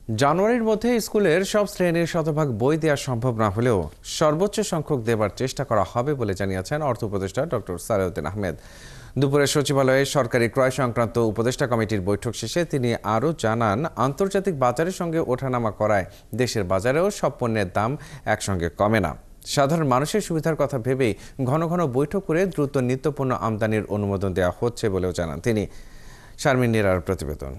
জানুয়ারির মধ্যে স্কুলের সব শ্রেণীর শতভাগ বই দেওয়া সম্ভব না হলেও সর্বোচ্চ সংখ্যক দেবার চেষ্টা করা হবে বলে জানিয়েছেন অর্থ উপদেষ্টা ডক্টর সালেউদ্দিন আহমেদ। দুপুরে সচিবালয়ে সরকারি ক্রয় সংক্রান্ত উপদেষ্টা কমিটির বৈঠক শেষে তিনি আরও জানান, আন্তর্জাতিক বাজারের সঙ্গে ওঠানামা করায় দেশের বাজারেও সব পণ্যের দাম একসঙ্গে কমে না। সাধারণ মানুষের সুবিধার কথা ভেবেই ঘন ঘন বৈঠক করে দ্রুত নিত্যপণ্য আমদানির অনুমোদন দেওয়া হচ্ছে বলেও জানান তিনি। শারমিন নীরার প্রতিবেদন।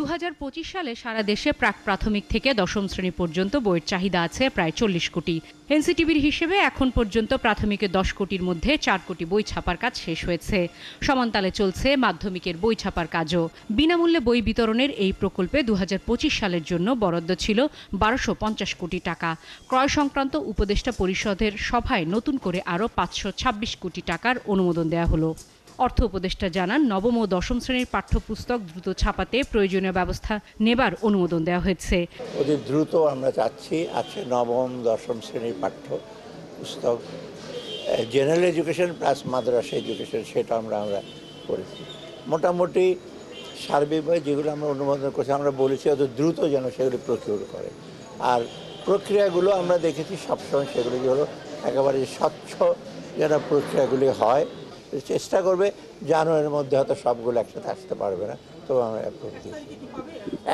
2025 সালে সারা দেশে প্রাক প্রাথমিক থেকে দশম শ্রেণী পর্যন্ত বইয়ের চাহিদা আছে প্রায় 40 কোটি। এনসিটিবির হিসেবে এখন পর্যন্ত প্রাথমিকে 10 কোটির মধ্যে 4 কোটি বই ছাপার কাজ শেষ হয়েছে। সমানতালে চলছে মাধ্যমিকের বই ছাপার কাজও। বিনামূল্যে বই বিতরণের এই প্রকল্পে 2025 সালের জন্য বরাদ্দ ছিল 1250 কোটি টাকা। ক্রয় সংক্রান্ত উপদেষ্টা পরিষদের সভায় নতুন করে আরও 526 কোটি টাকার অনুমোদন দেওয়া হলো। অর্থ উপদেষ্টা জানান, নবম ও দশম শ্রেণীর পাঠ্যপুস্তক দ্রুত ছাপাতে প্রয়োজনীয় ব্যবস্থা নেবার অনুমোদন দেওয়া হয়েছে। অতি দ্রুত আমরা চাচ্ছি আছে নবম দশম শ্রেণীর পাঠ্য পুস্তক, জেনারেল এডুকেশন প্লাস মাদ্রাসা এডুকেশন, সেটা আমরা করেছি। মোটামুটি সার্বিকভাবে যেগুলো আমরা অনুমোদন করছি, আমরা বলেছি অত দ্রুত যেন সেগুলি প্রকিউর করে। আর প্রক্রিয়াগুলো আমরা দেখেছি সবসময় সেগুলি হলো একেবারে স্বচ্ছ যেন প্রক্রিয়াগুলি হয়। চেষ্টা করবে জানুয়ারির মধ্যে হয়তো সবগুলো একসাথে আসতে পারবে না, তো আমরা অ্যাপ্রুভ দিয়েছি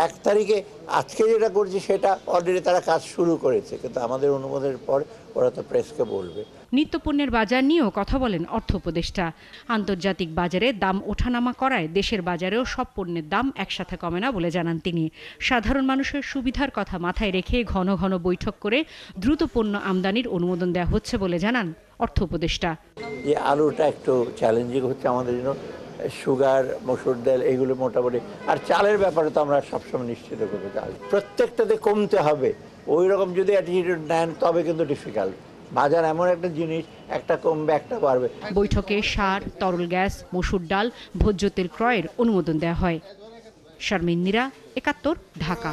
1 তারিখে। আজকে যেটা করছি সেটা অলরেডি তারা কাজ শুরু করেছে, কিন্তু আমাদের অনুমোদনের পর ওরা তো প্রেসকে বলবে। নিত্যপণ্যের বাজার নিয়েও কথা বলেন অর্থ উপদেষ্টা। আন্তর্জাতিক বাজারে দাম ওঠানামা করায় দেশের বাজারেও সব পণ্যের দাম একসাথে কমে না বলে জানান তিনি। সাধারণ মানুষের সুবিধার কথা মাথায় রেখে ঘন ঘন বৈঠক করে দ্রুত পণ্য আমদানির অনুমোদন দেওয়া হচ্ছে বলে জানান অর্থ উপদেষ্টা। যে আলুটা একটু চ্যালেঞ্জিং হচ্ছে আমাদের জন্য, সুগার, মসুর ডাল এইগুলো মোটামুটি, আর চালের ব্যাপারে তো আমরা সবসময় নিশ্চিত করবো চাল প্রত্যেকটাতে কমতে হবে। ওই রকম যদি অ্যাটিটিউড নেন তবে কিন্তু ডিফিকাল্ট। বাজার এমন একটা জিনিস, একটা কমবে একটা বাড়বে। বৈঠকে সার, তরল গ্যাস, মসুর ডাল, ভোজ্য তেল ক্রয়ের অনুমোদন দেওয়া হয়। শারমিন নীরা, 71, ঢাকা।